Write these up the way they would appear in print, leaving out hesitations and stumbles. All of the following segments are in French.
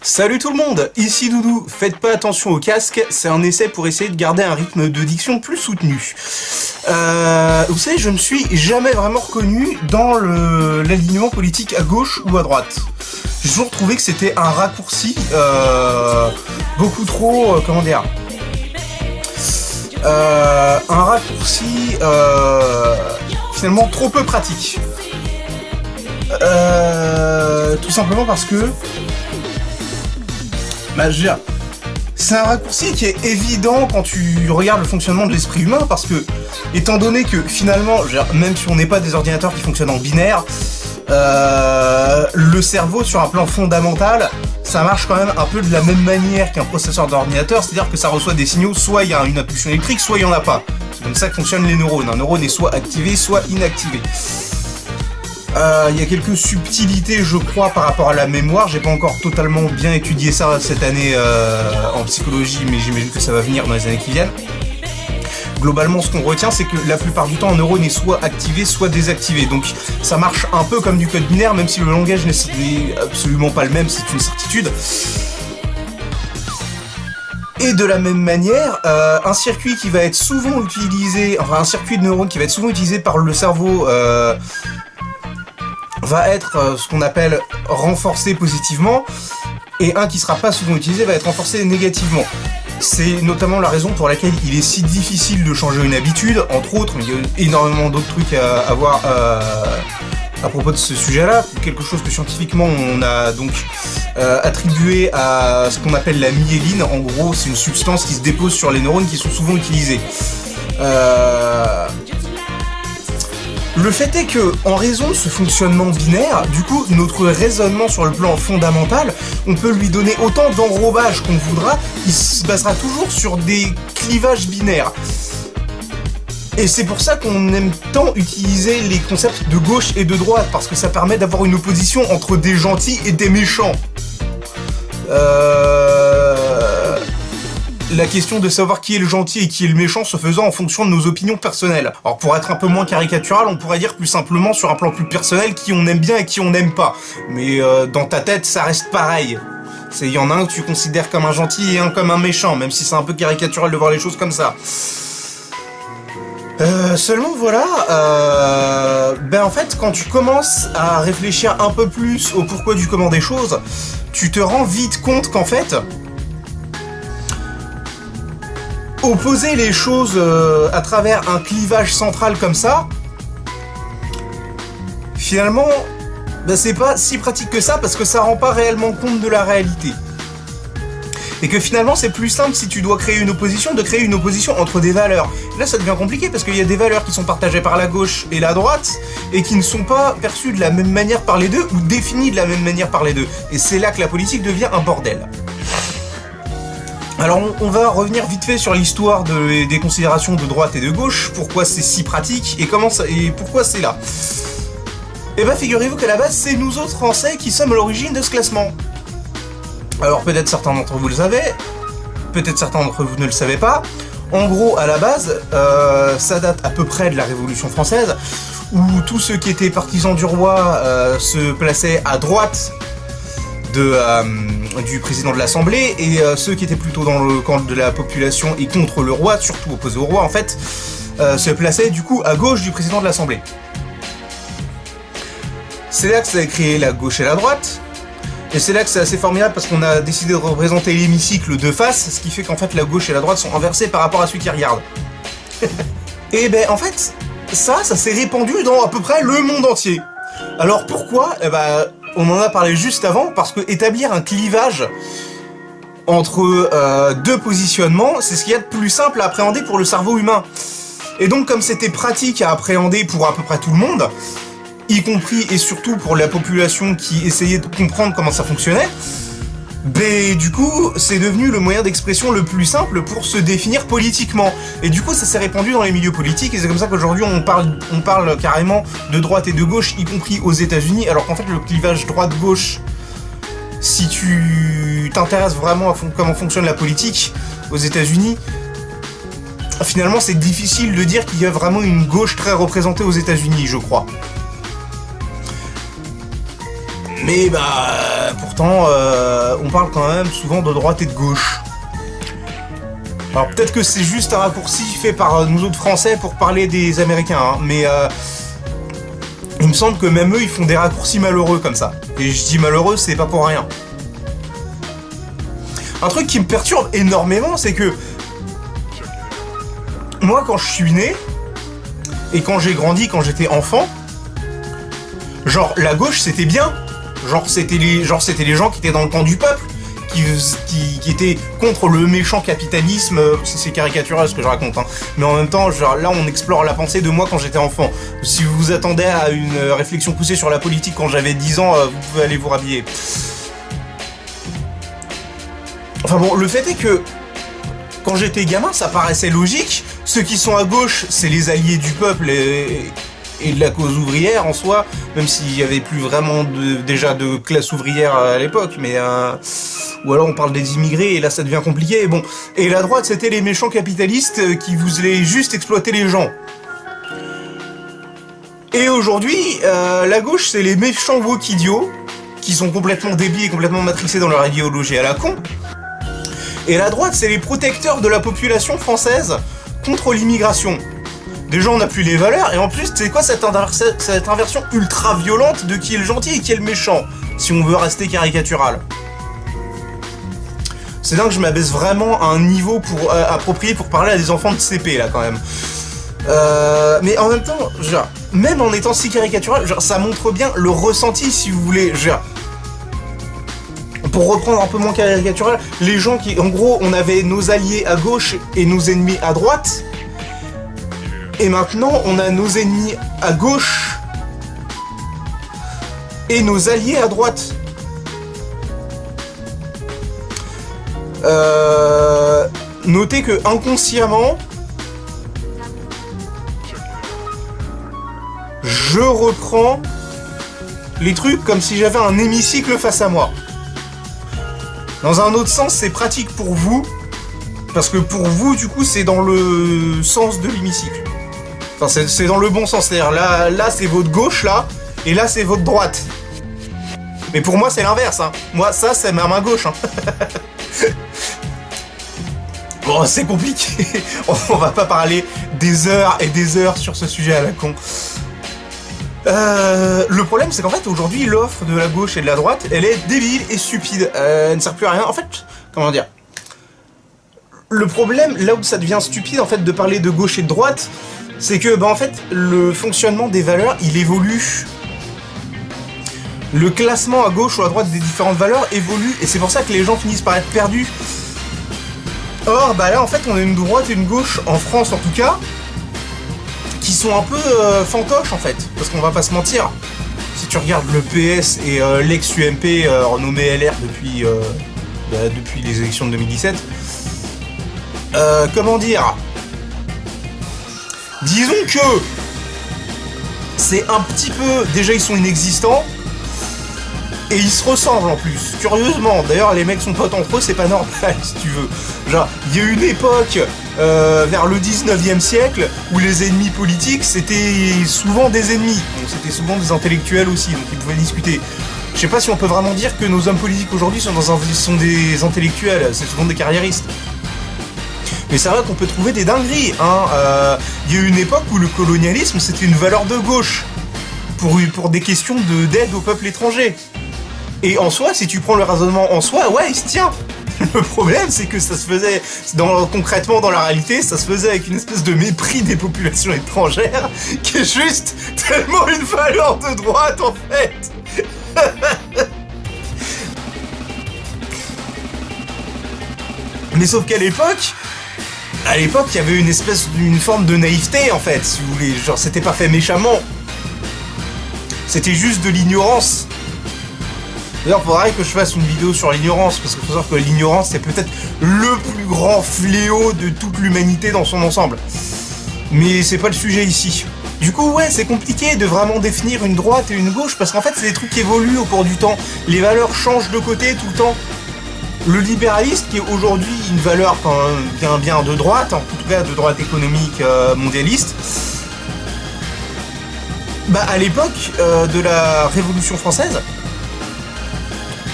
Salut tout le monde, ici Doudou, faites pas attention au casque, c'est un essai pour essayer de garder un rythme de diction plus soutenu. Vous savez, je me suis jamais vraiment reconnu dans l'alignement politique à gauche ou à droite. J'ai toujours trouvé que c'était un raccourci beaucoup trop, comment dire, un raccourci finalement trop peu pratique. Tout simplement parce que je veux dire, c'est un raccourci qui est évident quand tu regardes le fonctionnement de l'esprit humain, parce que, étant donné que finalement, je veux dire, même si on n'est pas des ordinateurs qui fonctionnent en binaire, le cerveau sur un plan fondamental, ça marche quand même un peu de la même manière qu'un processeur d'ordinateur, c'est-à-dire que ça reçoit des signaux, soit il y a une impulsion électrique, soit il n'y en a pas. C'est comme ça que fonctionnent les neurones. Un neurone est soit activé, soit inactivé. Il y a quelques subtilités, je crois, par rapport à la mémoire. J'ai pas encore totalement bien étudié ça cette année en psychologie, mais j'imagine que ça va venir dans les années qui viennent. Globalement, ce qu'on retient, c'est que la plupart du temps, un neurone est soit activé, soit désactivé. Donc, ça marche un peu comme du code binaire, même si le langage n'est absolument pas le même, c'est une certitude. Et de la même manière, un circuit qui va être souvent utilisé, enfin un circuit de neurones qui va être souvent utilisé par le cerveau, va être ce qu'on appelle renforcé positivement, et un qui sera pas souvent utilisé va être renforcé négativement. C'est notamment la raison pour laquelle il est si difficile de changer une habitude, entre autres, mais il y a énormément d'autres trucs à voir à propos de ce sujet-là. Quelque chose que scientifiquement on a donc attribué à ce qu'on appelle la myéline. En gros, c'est une substance qui se dépose sur les neurones qui sont souvent utilisés. Le fait est que, en raison de ce fonctionnement binaire, du coup, notre raisonnement sur le plan fondamental, on peut lui donner autant d'enrobage qu'on voudra, il se basera toujours sur des clivages binaires. Et c'est pour ça qu'on aime tant utiliser les concepts de gauche et de droite, parce que ça permet d'avoir une opposition entre des gentils et des méchants. La question de savoir qui est le gentil et qui est le méchant se faisant en fonction de nos opinions personnelles. Alors pour être un peu moins caricatural, on pourrait dire plus simplement sur un plan plus personnel qui on aime bien et qui on n'aime pas. Mais dans ta tête, ça reste pareil. Il y en a un que tu considères comme un gentil et un comme un méchant, même si c'est un peu caricatural de voir les choses comme ça. Seulement voilà, en fait quand tu commences à réfléchir un peu plus au pourquoi du comment des choses, tu te rends vite compte qu'en fait, opposer les choses à travers un clivage central comme ça, finalement, c'est pas si pratique que ça parce que ça rend pas réellement compte de la réalité. Et que finalement c'est plus simple si tu dois créer une opposition, de créer une opposition entre des valeurs. Là ça devient compliqué parce qu'il y a des valeurs qui sont partagées par la gauche et la droite et qui ne sont pas perçues de la même manière par les deux ou définies de la même manière par les deux. Et c'est là que la politique devient un bordel. Alors on va revenir vite fait sur l'histoire des considérations de droite et de gauche, pourquoi c'est si pratique et pourquoi c'est là. Et figurez-vous qu'à la base c'est nous autres Français qui sommes à l'origine de ce classement. Alors peut-être certains d'entre vous le savez, peut-être certains d'entre vous ne le savez pas. En gros à la base, ça date à peu près de la Révolution française, où tous ceux qui étaient partisans du roi se plaçaient à droite du président de l'Assemblée, et ceux qui étaient plutôt dans le camp de la population et contre le roi, surtout opposés au roi en fait, se plaçaient du coup à gauche du président de l'Assemblée. C'est là que ça a créé la gauche et la droite, et c'est là que c'est assez formidable parce qu'on a décidé de représenter l'hémicycle de face, ce qui fait qu'en fait la gauche et la droite sont inversées par rapport à celui qui regarde. Et en fait, ça s'est répandu dans à peu près le monde entier. Alors pourquoi ? On en a parlé juste avant, parce que établir un clivage entre deux positionnements, c'est ce qu'il y a de plus simple à appréhender pour le cerveau humain. Et donc comme c'était pratique à appréhender pour à peu près tout le monde, y compris et surtout pour la population qui essayait de comprendre comment ça fonctionnait, du coup c'est devenu le moyen d'expression le plus simple pour se définir politiquement. Et du coup ça s'est répandu dans les milieux politiques, et c'est comme ça qu'aujourd'hui on parle carrément de droite et de gauche, y compris aux États-Unis, alors qu'en fait le clivage droite-gauche, si tu t'intéresses vraiment à comment fonctionne la politique aux États-Unis, finalement c'est difficile de dire qu'il y a vraiment une gauche très représentée aux États-Unis, je crois. Mais pourtant, on parle quand même souvent de droite et de gauche. Alors peut-être que c'est juste un raccourci fait par nous autres Français pour parler des Américains, hein, mais il me semble que même eux, ils font des raccourcis malheureux comme ça. Et je dis malheureux, c'est pas pour rien. Un truc qui me perturbe énormément, c'est que moi, quand je suis né, et quand j'ai grandi, quand j'étais enfant, genre, la gauche, c'était bien. Genre, c'était les gens qui étaient dans le camp du peuple, qui étaient contre le méchant capitalisme. C'est caricatural ce que je raconte, hein. Mais en même temps, genre, là, on explore la pensée de moi quand j'étais enfant. Si vous vous attendez à une réflexion poussée sur la politique quand j'avais 10 ans, vous pouvez aller vous rhabiller. Enfin bon, le fait est que, quand j'étais gamin, ça paraissait logique. Ceux qui sont à gauche, c'est les alliés du peuple et de la cause ouvrière en soi, même s'il n'y avait plus vraiment déjà de classe ouvrière à l'époque, mais ou alors on parle des immigrés et là ça devient compliqué. Bon, et la droite c'était les méchants capitalistes qui voulaient juste exploiter les gens. Et aujourd'hui, la gauche c'est les méchants woke idiots qui sont complètement débiles et complètement matrixés dans leur idéologie à la con. Et la droite c'est les protecteurs de la population française contre l'immigration. Déjà, on n'a plus les valeurs, et en plus, c'est quoi cette inversion ultra violente de qui est le gentil et qui est le méchant, si on veut rester caricatural. C'est là que je m'abaisse vraiment à un niveau approprié pour parler à des enfants de CP, là, quand même. Mais en même temps, genre, même en étant si caricatural, genre, ça montre bien le ressenti, si vous voulez, genre... Pour reprendre un peu moins caricatural, les gens qui... En gros, on avait nos alliés à gauche et nos ennemis à droite... Et maintenant, on a nos ennemis à gauche et nos alliés à droite. Notez que inconsciemment, je reprends les trucs comme si j'avais un hémicycle face à moi. Dans un autre sens, c'est pratique pour vous, parce que pour vous, du coup, c'est dans le sens de l'hémicycle. Enfin, c'est dans le bon sens, c'est-à-dire là c'est votre gauche, là, et là c'est votre droite. Mais pour moi c'est l'inverse, hein. Moi ça c'est ma main gauche, hein. Bon, c'est compliqué. On va pas parler des heures et des heures sur ce sujet à la con. Le problème c'est qu'en fait aujourd'hui l'offre de la gauche et de la droite, elle est débile et stupide. Elle ne sert plus à rien. En fait, comment dire, le problème, là où ça devient stupide en fait de parler de gauche et de droite, c'est que, en fait, le fonctionnement des valeurs, il évolue. Le classement à gauche ou à droite des différentes valeurs évolue, et c'est pour ça que les gens finissent par être perdus. Or, là, en fait, on a une droite et une gauche, en France en tout cas, qui sont un peu fantoches, en fait. Parce qu'on va pas se mentir, si tu regardes le PS et l'ex-UMP, renommé LR depuis les élections de 2017, comment dire, disons que c'est un petit peu... Déjà, ils sont inexistants. Et ils se ressemblent en plus. Curieusement. D'ailleurs, les mecs sont potes entre eux, c'est pas normal, si tu veux. Genre, il y a eu une époque, vers le 19e siècle, où les ennemis politiques, c'était souvent des ennemis. Donc, c'était souvent des intellectuels aussi, donc ils pouvaient discuter. Je sais pas si on peut vraiment dire que nos hommes politiques aujourd'hui sont des intellectuels. C'est souvent des carriéristes. Mais c'est vrai qu'on peut trouver des dingueries, hein. Il y a eu une époque où le colonialisme, c'était une valeur de gauche. Pour des questions d'aide au peuple étranger. Et en soi, si tu prends le raisonnement en soi, ouais, il se tient. Le problème, c'est que ça se faisait, concrètement dans la réalité, ça se faisait avec une espèce de mépris des populations étrangères, qui est juste tellement une valeur de droite, en fait. Mais sauf qu'à l'époque, il y avait une forme de naïveté, en fait, si vous voulez. Genre, c'était pas fait méchamment. C'était juste de l'ignorance. D'ailleurs, faudrait que je fasse une vidéo sur l'ignorance, parce qu'il faut savoir que l'ignorance, c'est peut-être le plus grand fléau de toute l'humanité dans son ensemble. Mais c'est pas le sujet ici. Du coup, ouais, c'est compliqué de vraiment définir une droite et une gauche, parce qu'en fait, c'est des trucs qui évoluent au cours du temps. Les valeurs changent de côté tout le temps. Le libéralisme, qui est aujourd'hui une valeur quand même bien de droite, en tout cas de droite économique mondialiste, à l'époque de la Révolution française,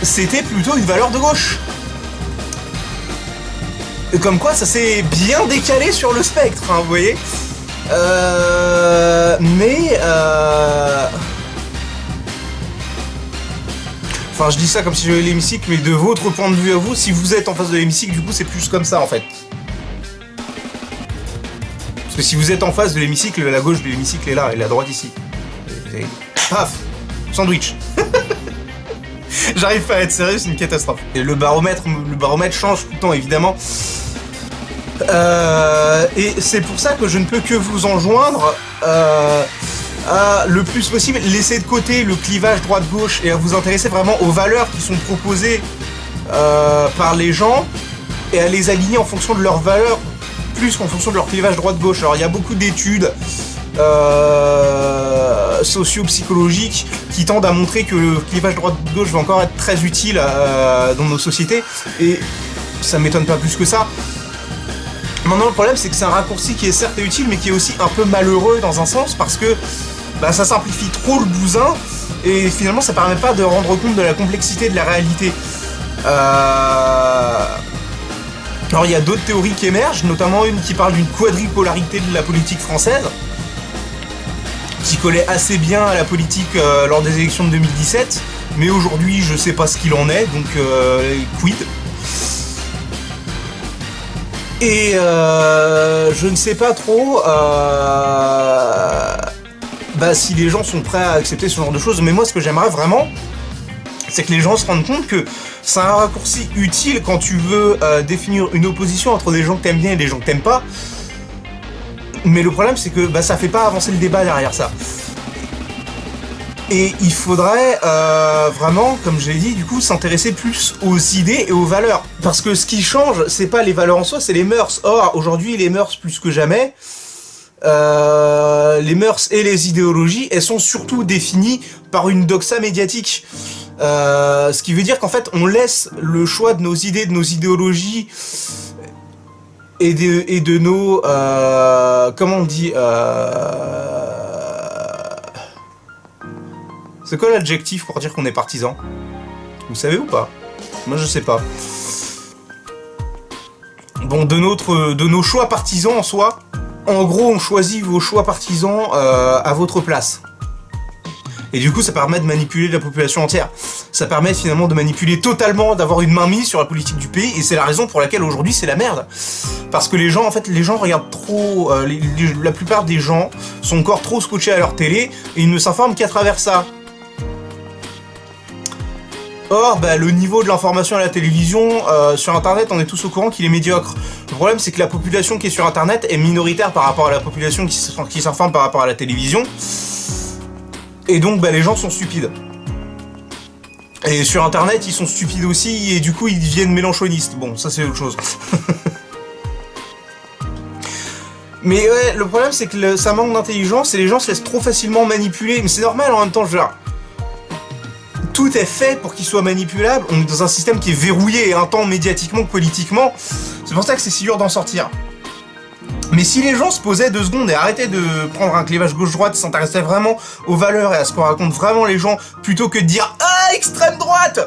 c'était plutôt une valeur de gauche. Et comme quoi, ça s'est bien décalé sur le spectre, hein, vous voyez. Enfin, je dis ça comme si j'avais l'hémicycle, mais de votre point de vue à vous, si vous êtes en face de l'hémicycle, du coup, c'est plus comme ça, en fait. Parce que si vous êtes en face de l'hémicycle, la gauche de l'hémicycle est là, et la droite ici. Et paf, sandwich. J'arrive pas à être sérieux, c'est une catastrophe. Et le baromètre change tout le temps, évidemment. Et c'est pour ça que je ne peux que vous enjoindre à le plus possible laisser de côté le clivage droite-gauche et à vous intéresser vraiment aux valeurs qui sont proposées par les gens et à les aligner en fonction de leurs valeurs plus qu'en fonction de leur clivage droite-gauche. Alors il y a beaucoup d'études socio-psychologiques qui tendent à montrer que le clivage droite-gauche va encore être très utile dans nos sociétés, et ça m'étonne pas plus que ça. Maintenant, le problème, c'est que c'est un raccourci qui est certes utile, mais qui est aussi un peu malheureux dans un sens, parce que bah, ça simplifie trop le bousin, et finalement, ça permet pas de rendre compte de la complexité de la réalité. Alors, il y a d'autres théories qui émergent, notamment une qui parle d'une quadripolarité de la politique française, qui collait assez bien à la politique lors des élections de 2017, mais aujourd'hui, je sais pas ce qu'il en est, donc quid. Et je ne sais pas trop bah, si les gens sont prêts à accepter ce genre de choses, mais moi ce que j'aimerais vraiment, c'est que les gens se rendent compte que c'est un raccourci utile quand tu veux définir une opposition entre des gens que t'aimes bien et des gens que t'aimes pas. Mais le problème c'est que bah, ça fait pas avancer le débat derrière ça. Et il faudrait vraiment, comme je l'ai dit, du coup, s'intéresser plus aux idées et aux valeurs. Parce que ce qui change, c'est pas les valeurs en soi, c'est les mœurs. Or, aujourd'hui, les mœurs, plus que jamais, les mœurs et les idéologies, elles sont surtout définies par une doxa médiatique. Ce qui veut dire qu'en fait, on laisse le choix de nos idées, de nos idéologies, et de nos... comment on dit c'est quoi l'adjectif pour dire qu'on est partisan? Vous savez ou pas? Moi je sais pas. Bon, de nos choix partisans en soi, en gros on choisit vos choix partisans à votre place. Et du coup ça permet de manipuler la population entière. Ça permet finalement de manipuler totalement, d'avoir une mainmise sur la politique du pays, et c'est la raison pour laquelle aujourd'hui c'est la merde. Parce que les gens, en fait, les gens regardent trop... la plupart des gens sont encore trop scotchés à leur télé, et ils ne s'informent qu'à travers ça. Or, bah, le niveau de l'information à la télévision, sur Internet, on est tous au courant qu'il est médiocre. Le problème, c'est que la population qui est sur Internet est minoritaire par rapport à la population qui s'informe par rapport à la télévision. Et donc, bah, les gens sont stupides. Et sur Internet, ils sont stupides aussi, et du coup, ils deviennent mélanchonistes. Bon, ça, c'est autre chose. Mais ouais, le problème, c'est que ça manque d'intelligence, et les gens se laissent trop facilement manipuler. Mais c'est normal, en même temps, genre... Tout est fait pour qu'il soit manipulable. On est dans un système qui est verrouillé, un temps médiatiquement, politiquement. C'est pour ça que c'est si dur d'en sortir. Mais si les gens se posaient 2 secondes et arrêtaient de prendre un clivage gauche-droite, s'intéressaient vraiment aux valeurs et à ce qu'on raconte vraiment les gens, plutôt que de dire « Ah, extrême droite !»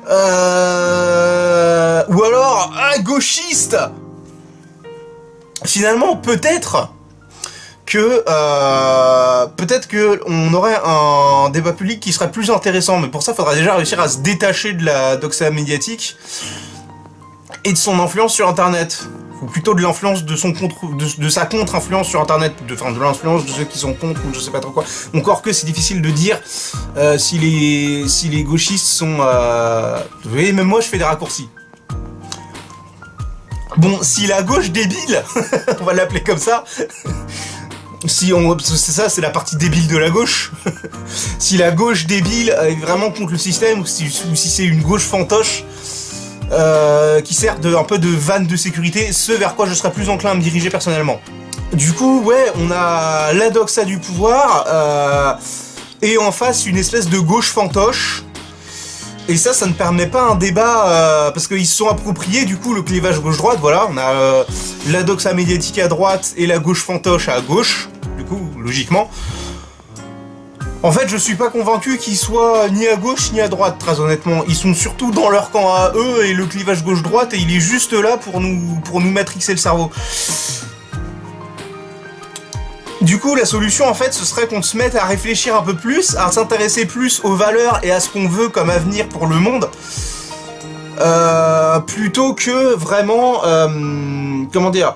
ou alors « Ah, gauchiste !» Finalement, peut-être que on aurait un débat public qui serait plus intéressant, mais pour ça, il faudra déjà réussir à se détacher de la doxa médiatique et de son influence sur Internet, ou plutôt de l'influence de son de sa contre-influence sur Internet, de l'influence de ceux qui sont contre, ou je sais pas trop quoi. Encore que c'est difficile de dire si les gauchistes sont... Vous voyez, même moi je fais des raccourcis. Bon, si la gauche débile, on va l'appeler comme ça, c'est ça, c'est la partie débile de la gauche. Si la gauche débile est vraiment contre le système, ou si c'est une gauche fantoche qui sert un peu de vanne de sécurité, ce vers quoi je serais plus enclin à me diriger personnellement. Du coup, ouais, on a la doxa du pouvoir, et en face une espèce de gauche fantoche. Et ça ne permet pas un débat, parce qu'ils se sont appropriés du coup le clivage gauche-droite, voilà, on a la doxa médiatique à droite et la gauche fantoche à gauche, du coup, logiquement. En fait, je suis pas convaincu qu'ils soient ni à gauche ni à droite, très honnêtement. Ils sont surtout dans leur camp à eux et le clivage gauche-droite, et il est juste là pour nous matrixer le cerveau. Du coup, la solution, en fait, ce serait qu'on se mette à réfléchir un peu plus, à s'intéresser plus aux valeurs et à ce qu'on veut comme avenir pour le monde, plutôt que vraiment, comment dire,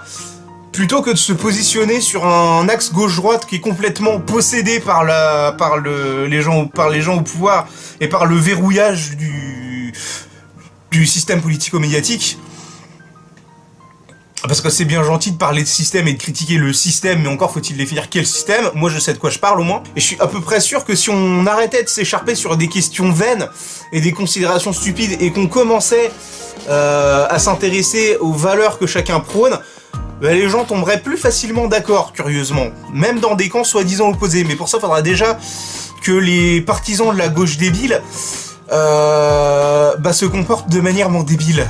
plutôt que de se positionner sur un axe gauche-droite qui est complètement possédé par les gens au pouvoir et par le verrouillage du système politico-médiatique. Parce que c'est bien gentil de parler de système et de critiquer le système, mais encore faut-il définir quel système. Moi je sais de quoi je parle au moins. Et je suis à peu près sûr que si on arrêtait de s'écharper sur des questions vaines et des considérations stupides et qu'on commençait à s'intéresser aux valeurs que chacun prône, bah, les gens tomberaient plus facilement d'accord, curieusement. Même dans des camps soi-disant opposés. Mais pour ça, il faudra déjà que les partisans de la gauche débile se comportent de manière débile.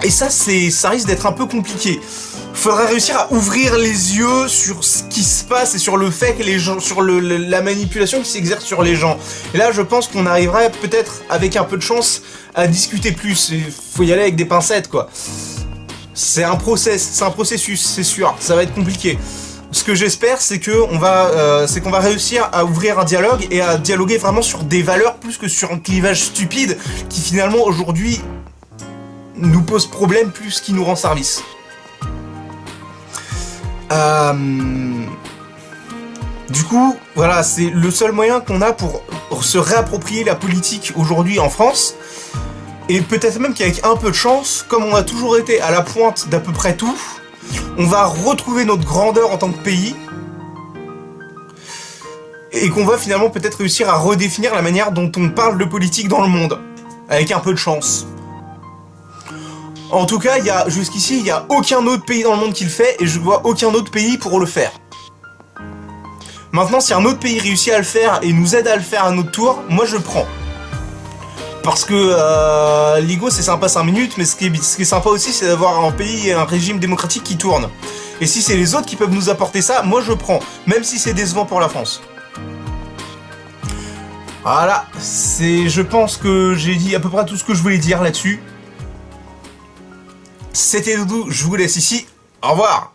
Et ça risque d'être un peu compliqué. Faudrait réussir à ouvrir les yeux sur ce qui se passe et sur le fait que les gens, sur la manipulation qui s'exerce sur les gens. Et là, je pense qu'on arriverait peut-être, avec un peu de chance, à discuter plus. Il faut y aller avec des pincettes, quoi. C'est un processus, c'est sûr. Ça va être compliqué. Ce que j'espère, c'est qu'on va réussir à ouvrir un dialogue et à dialoguer vraiment sur des valeurs plus que sur un clivage stupide qui finalement aujourd'hui nous pose problème plus qu'il nous rend service. Du coup, voilà, c'est le seul moyen qu'on a pour se réapproprier la politique aujourd'hui en France. Et peut-être même qu'avec un peu de chance, comme on a toujours été à la pointe d'à peu près tout, on va retrouver notre grandeur en tant que pays. Et qu'on va finalement peut-être réussir à redéfinir la manière dont on parle de politique dans le monde. Avec un peu de chance. En tout cas, jusqu'ici, il n'y a aucun autre pays dans le monde qui le fait, et je vois aucun autre pays pour le faire. Maintenant, si un autre pays réussit à le faire et nous aide à le faire à notre tour, moi je prends. Parce que l'ego c'est sympa 5 minutes, mais ce qui est sympa aussi c'est d'avoir un pays et un régime démocratique qui tourne. Et si c'est les autres qui peuvent nous apporter ça, moi je prends, même si c'est décevant pour la France. Voilà, je pense que j'ai dit à peu près tout ce que je voulais dire là-dessus. C'était Doudou, je vous laisse ici, au revoir.